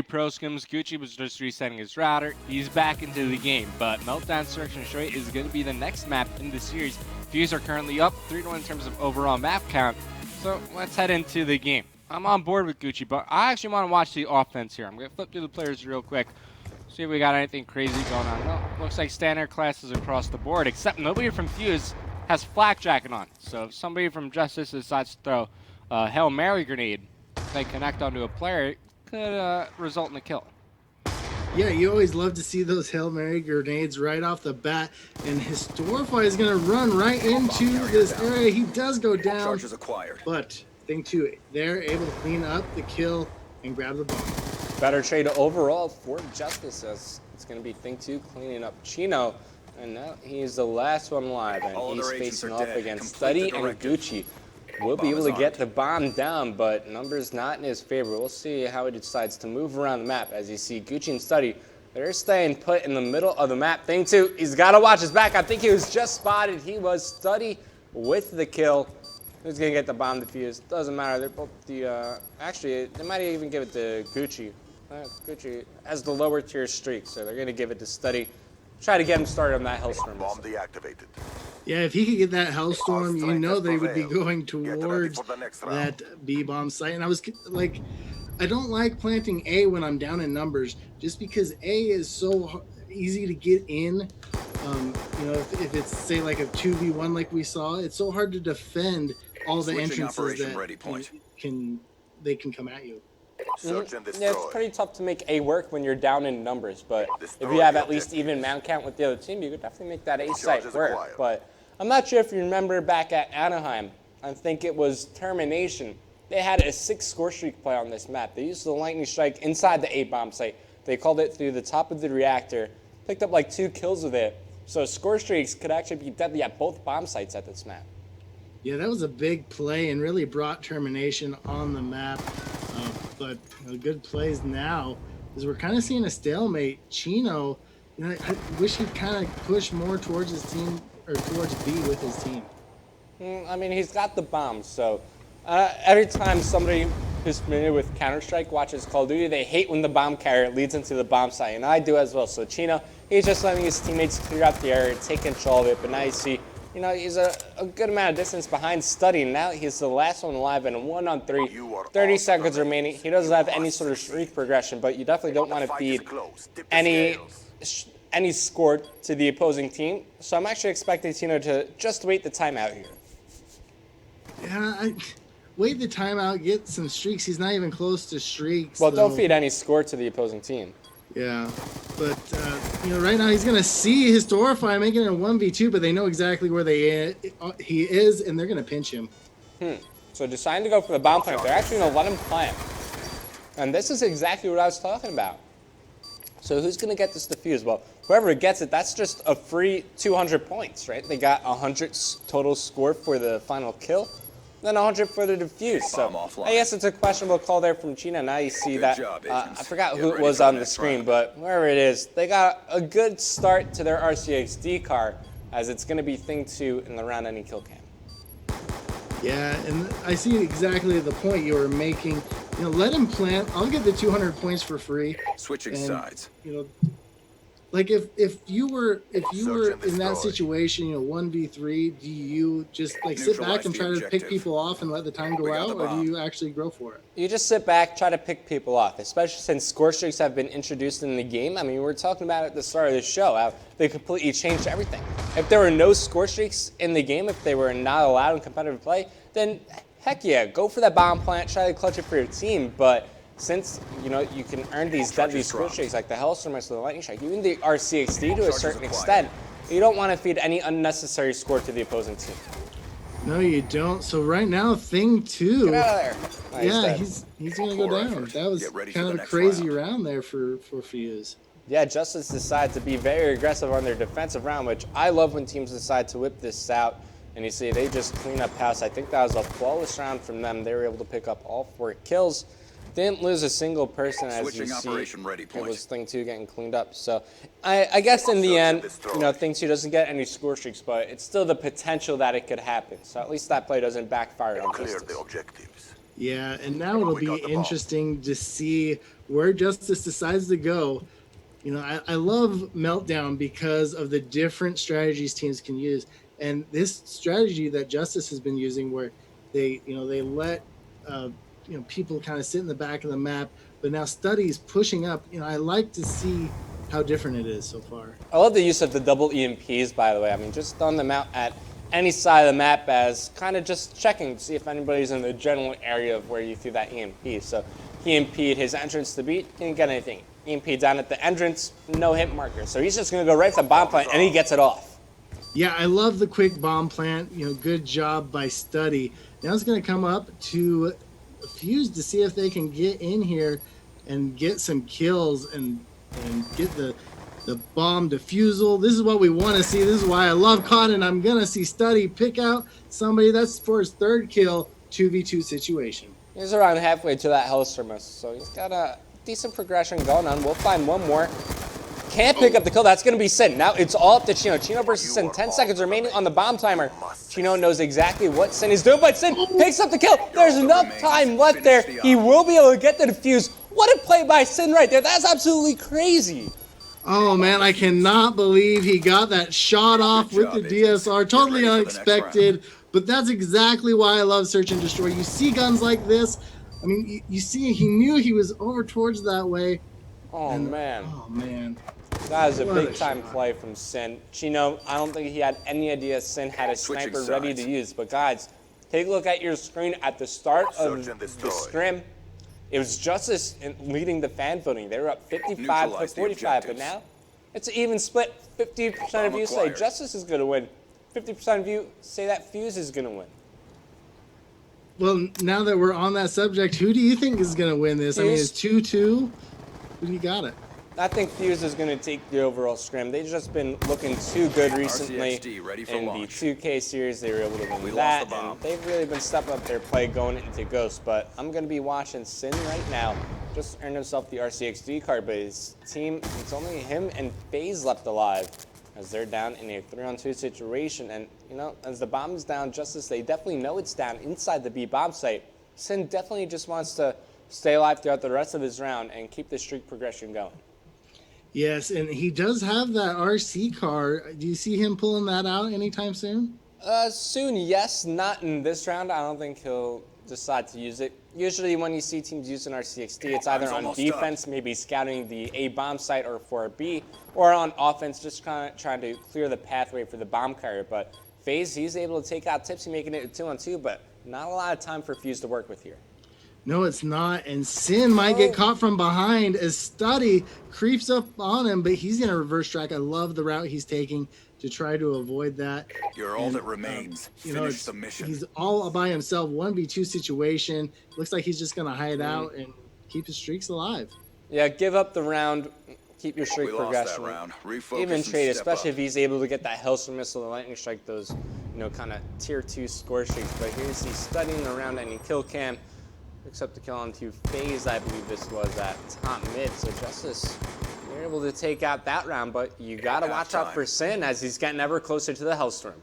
ProScrims, Gucci was just resetting his router. He's back into the game, but Meltdown Search and Destroy is going to be the next map in the series. Fuse are currently up 3-1 in terms of overall map count, so let's head into the game. I'm on board with Gucci, but I actually want to watch the offense here. I'm going to flip through the players real quick, see if we got anything crazy going on. No, looks like standard classes across the board, except nobody from Fuse has flak jacket on. So if somebody from JusTus decides to throw a Hail Mary grenade, they connect onto a player, could result in a kill. Yeah, you always love to see those Hail Mary grenades right off the bat. And Historify is going to run right into this area. He does go down. Charges acquired. But thing two, they're able to clean up the kill and grab the bomb. Better trade overall for JusTus, as it's going to be thing two cleaning up Chino. And now he's the last one alive, and he's facing off against Study and Gucci. Will be able to get the bomb down, but numbers not in his favor. We'll see how he decides to move around the map. As you see, Gucci and Study, they're staying put in the middle of the map. Thing two, he's got to watch his back. I think he was just spotted. He was Study with the kill. Who's going to get the bomb defused? Doesn't matter. They're both the, actually, they might even give it to Gucci. Gucci has the lower tier streak, so they're going to give it to Study. Try to get him started on that Hellstorm. Bomb deactivated. Yeah, if he could get that Hellstorm, you know they would be going towards that B-bomb site. And I was like, I don't like planting A when I'm down in numbers, just because A is so easy to get in. You know, if it's, say, like a 2v1 like we saw, it's so hard to defend all the entrances that they can come at you. Yeah, it's pretty tough to make A work when you're down in numbers, but if you have at least even mount count with the other team, you could definitely make that A site work. But I'm not sure if you remember back at Anaheim, I think it was Termination. They had a 6 score streak play on this map. They used the lightning strike inside the A-bomb site. They called it through the top of the reactor, picked up like 2 kills with it. So score streaks could actually be deadly at both bomb sites at this map. Yeah, that was a big play and really brought Termination on the map. But good plays now, as we're kind of seeing a stalemate. Chino, you know, I wish he'd kind of push more towards his team, or towards B with his team. I mean, he's got the bombs, so every time somebody who's familiar with Counter-Strike watches Call of Duty, they hate when the bomb carrier leads into the bomb site, and I do as well. So Chino, he's just letting his teammates clear out the area, take control of it, but now you see, you know, he's a good amount of distance behind Study. Now he's the last one alive in a 1-on-3. 30 seconds remaining. He doesn't have any sort of streak progression, but you definitely don't want to feed any score to the opposing team. So I'm actually expecting Tino to just wait the timeout here. Yeah, wait the timeout, get some streaks. He's not even close to streaks. Well, don't feed any score to the opposing team. Yeah, but you know, right now he's gonna see Historify making it a 1v2, but they know exactly where he is, and they're gonna pinch him. So deciding to go for the bomb plant, they're actually gonna let him plant, and this is exactly what I was talking about. So who's gonna get this defuse? Well, whoever gets it, that's just a free 200 points, right? They got 100 total score for the final kill, then 100 for the defuse. So I guess it's a questionable call there from Chino. Now you see that, I forgot who it was on the screen, but wherever it is, they got a good start to their RCXD car, as it's going to be thing 2 in the round ending kill cam. Yeah, and I see exactly the point you were making. You know, let him plant. I'll get the 200 points for free. Switching sides. You know, like if you were in that situation, you know, 1v3, do you just like sit back and try to pick people off and let the time go out, or do you actually go for it? You just sit back, try to pick people off, especially since score streaks have been introduced in the game. I mean, we were talking about it at the start of the show, how they completely changed everything. If there were no score streaks in the game, if they were not allowed in competitive play, then heck yeah, go for that bomb plant, try to clutch it for your team. But since, you know, you can earn these deadly score streaks like the Hellstorm or the Lightning Strike, even the RCXD to a certain extent, you don't want to feed any unnecessary score to the opposing team. No, you don't. So right now, thing 2. Get out of there. Oh, yeah, he's going to go down. That was kind of a crazy round there for Fuse. Yeah, JusTus decided to be very aggressive on their defensive round, which I love when teams decide to whip this out. And you see, they just clean up house. I think that was a flawless round from them. They were able to pick up all 4 kills. Didn't lose a single person, as you see. It was thing 2 getting cleaned up. So I guess in the end, you know, thing 2 doesn't get any score streaks, but it's still the potential that it could happen. So at least that play doesn't backfire on JusTus. Yeah, and now it'll be interesting to see where JusTus decides to go. You know, I love Meltdown because of the different strategies teams can use. And this strategy that JusTus has been using where they let people kind of sit in the back of the map, but now Study's pushing up. You know, I like to see how different it is so far. I love the use of the double EMPs, by the way. I mean, just throwing them out at any side of the map as kind of just checking to see if anybody's in the general area of where you threw that EMP. So he EMP'd his entrance to beat, didn't get anything. EMP down at the entrance, no hit marker. So he's just going to go right to the bomb plant, and he gets it off. Yeah, I love the quick bomb plant. You know, good job by Study. Now it's going to come up to Fuse to see if they can get in here and get some kills and get the bomb defusal. This is what we want to see. This is why I love COD, and I'm going to see Study pick out somebody that's for his third kill, 2v2 situation. He's around halfway to that Hellstorm, so he's got a decent progression going on. We'll find one more. Can't pick up the kill. That's going to be Sin. Now it's all up to Chino. Chino versus Sin. 10 seconds remaining on the bomb timer. Chino knows exactly what Sin is doing, but Sin picks up the kill. There's enough time left there. He will be able to get the defuse. What a play by Sin right there. That's absolutely crazy. Oh, man, I cannot believe he got that shot off with the DSR. Totally unexpected, but that's exactly why I love Search and Destroy. You see guns like this. I mean, you see he knew he was over towards that way. Oh, man. Oh, man. That is a big-time play from Sin. Chino, I don't think he had any idea Sin had a sniper ready to use. But, guys, take a look at your screen at the start of the scrim. It was JusTus leading the fan voting. They were up 55 to 45, but now it's an even split. 50% of you say JusTus is going to win. 50% of you say that Fuse is going to win. Well, now that we're on that subject, who do you think is going to win this? Fuse. I mean, it's 2-2. Who do you got it? I think Fuse is going to take the overall scrim. They've just been looking too good recently in the 2K series. They were able to win that, and they've really been stepping up their play going into Ghost. But I'm going to be watching Sin right now. Just earned himself the RCXD card, but his team, it's only him and FaZe left alive as they're down in a 3-on-2 situation. And, you know, as the bomb is down, JusTus, they definitely know it's down inside the B bomb site. Sin definitely just wants to stay alive throughout the rest of his round and keep the streak progression going. Yes, and he does have that RC car. Do you see him pulling that out anytime soon? Soon, yes. Not in this round. I don't think he'll decide to use it. Usually when you see teams using RCXD, it's either on defense, maybe scouting the A bomb site or for a B, or on offense, just kind of trying to clear the pathway for the bomb carrier. But FaZe, he's able to take out Tipsy, making it a 2-on-2, but not a lot of time for Fuse to work with here. No, it's not. And Sin might get caught from behind as Study creeps up on him, but he's going to reverse track. I love the route he's taking to try to avoid that. You're all that remains. Finish the mission. He's all by himself, 1v2 situation. Looks like he's just going to hide out and keep his streaks alive. Yeah, give up the round, keep your streak progression. Even trade, especially if he's able to get that Hellstorm missile, the lightning strike, those, you know, kind of tier 2 score streaks. But here's he studying around any kill cam. Picks up the kill onto FaZe, I believe this was at top mid. So JusTus, you're able to take out that round, but you got to watch out for Sin as he's getting ever closer to the Hellstorm.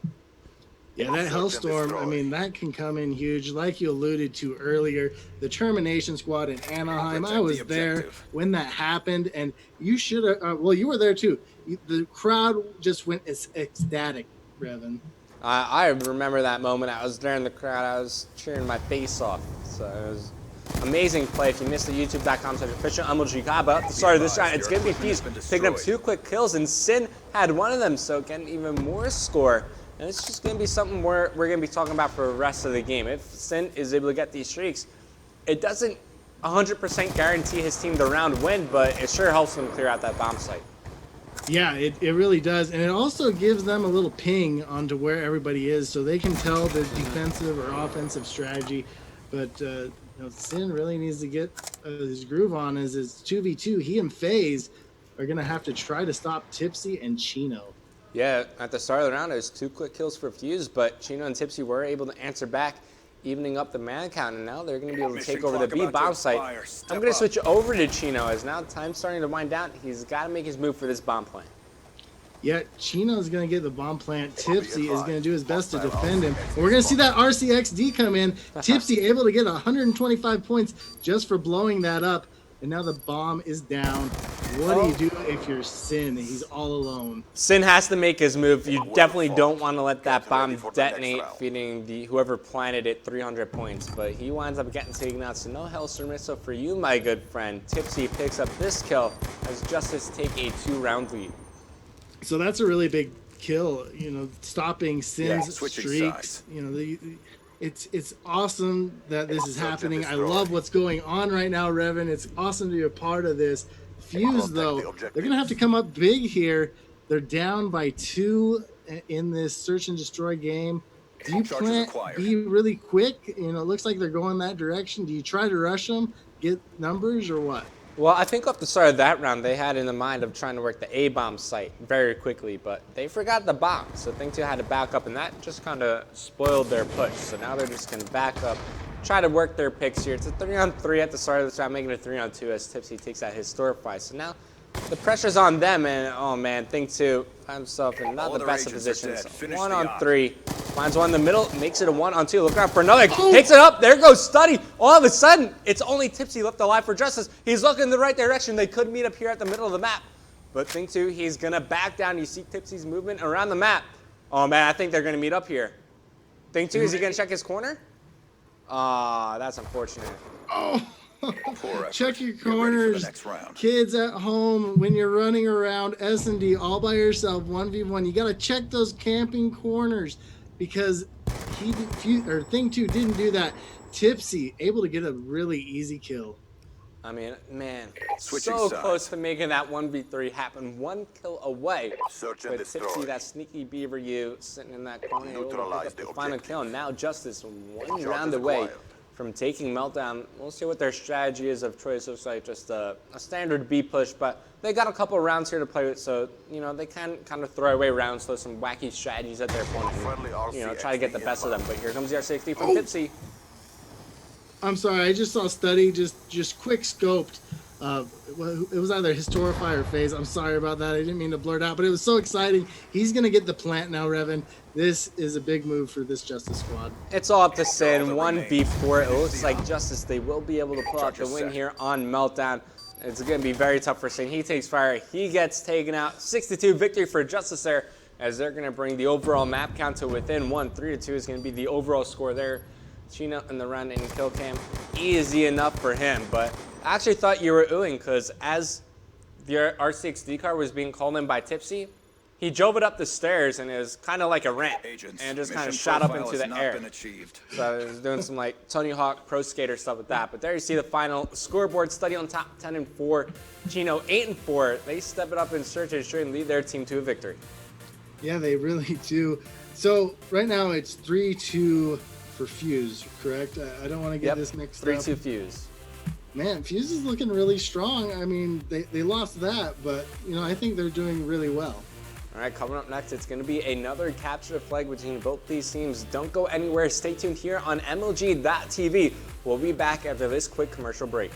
Yeah, that Hellstorm, I mean, that can come in huge. Like you alluded to earlier, the Termination Squad in Anaheim, I was there when that happened, and you should have, well, you were there too. The crowd just went ecstatic, Brevin. I remember that moment. I was there in the crowd. I was cheering my face off. So it was amazing play. If you missed the youtube.com/official MLG COD, but at the start of this round, it's going to be Fuse picking up 2 quick kills, and Sin had one of them, so getting even more score. And it's just going to be something we're going to be talking about for the rest of the game. If Sin is able to get these streaks, it doesn't 100% guarantee his team the round win, but it sure helps them clear out that bomb site. Yeah, it really does. And it also gives them a little ping onto where everybody is so they can tell the defensive or offensive strategy. But you know, Sin really needs to get his groove on as his 2v2. He and FaZe are going to have to try to stop Tipsy and Chino. Yeah, at the start of the round, it was 2 quick kills for Fuse, but Chino and Tipsy were able to answer back, evening up the man count, and now they're going to be able to take over the B bomb site. I'm going to switch over to Chino as now time's starting to wind down. He's got to make his move for this bomb plant. Yeah, Chino's going to get the bomb plant. Tipsy is going to do his best to defend him. And we're going to see that RCXD come in. Tipsy able to get 125 points just for blowing that up. and now the bomb is down. What do you do if you're Sin? He's all alone. Sin has to make his move. You definitely don't want to let that bomb detonate, feeding whoever planted it 300 points. But he winds up getting taken out, so no Hellstorm missile for you, my good friend. Tipsy picks up this kill as JusTus take a 2-round lead. So that's a really big kill, you know, stopping Sin's streaks. You know, it's awesome that this is happening. I love what's going on right now, Revan. It's awesome to be a part of this. Fuse, though, they're gonna have to come up big here. They're down by 2 in this search and destroy game. Do you plant B really quick? You know, it looks like they're going that direction. Do you try to rush them, get numbers, or what? Well, I think off the start of that round, they had in the mind of trying to work the A-bomb site very quickly, but they forgot the bomb. So Thing 2 had to back up, and that just kind of spoiled their push. So now they're just going to back up, try to work their picks here. It's a 3-on-3 at the start of this round, making it a 3-on-2 as Tipsy takes that historic fight. So now the pressure's on them, and oh man, Thing 2 finds himself in not the best of positions. 1-on-3, finds one in the middle, makes it a 1-on-2. Look out for another, takes it up, there goes Study. All of a sudden, it's only Tipsy left alive for JusTus. He's looking in the right direction. They could meet up here at the middle of the map. But Thing 2, he's gonna back down. You see Tipsy's movement around the map. Oh man, I think they're gonna meet up here. Thing 2, is he gonna check his corner? Ah, that's unfortunate. Oh. Check your corners, kids at home. When you're running around S&D all by yourself, 1v1, you got to check those camping corners because Thing 2 didn't do that. Tipsy able to get a really easy kill. I mean, man, so close to making that 1v3 happen. 1 kill away. But Tipsy, that sneaky beaver you sitting in that corner, able to pick up the final kill. Now JusTus 1 round away from taking Meltdown. We'll see what their strategy is of choice. Looks like just a standard B push, but they got a couple of rounds here to play with, so you know they can kind of throw away rounds, throw some wacky strategies at their opponent, and, you know, try to get the best of them. But here comes the R60 from Tipsy. I'm sorry, I just saw Study just quick scoped. It was either Historify or Phase. I'm sorry about that. I didn't mean to blurt out, but it was so exciting. He's going to get the plant now, Revan. This is a big move for this JusTus squad. It's all up to Sin. 1v4. It looks like JusTus, they will be able to pull out the win here on Meltdown. It's going to be very tough for Sin. He takes fire. He gets taken out. 6-2 victory for JusTus there, as they're going to bring the overall map count to within 1. 3-2 is going to be the overall score there. Chino in the run and kill cam, easy enough for him, but I actually thought you were oohing because as the R6D car was being called in by Tipsy, he drove it up the stairs and it was kind of like a ramp and just kind of shot up into the air. So I was doing some like Tony Hawk Pro Skater stuff with that. But there you see the final scoreboard. Study on top, 10-4. Chino 8-4. They step it up in search and destroy and lead their team to a victory. Yeah, they really do. So right now it's 3-2 for Fuse, correct? I don't want to get this mixed up. 3-2 Fuse. Man, Fuse is looking really strong. I mean, they lost that, but you know, I think they're doing really well. All right, coming up next, it's going to be another capture the flag between both these teams. Don't go anywhere. Stay tuned here on MLG.TV. We'll be back after this quick commercial break.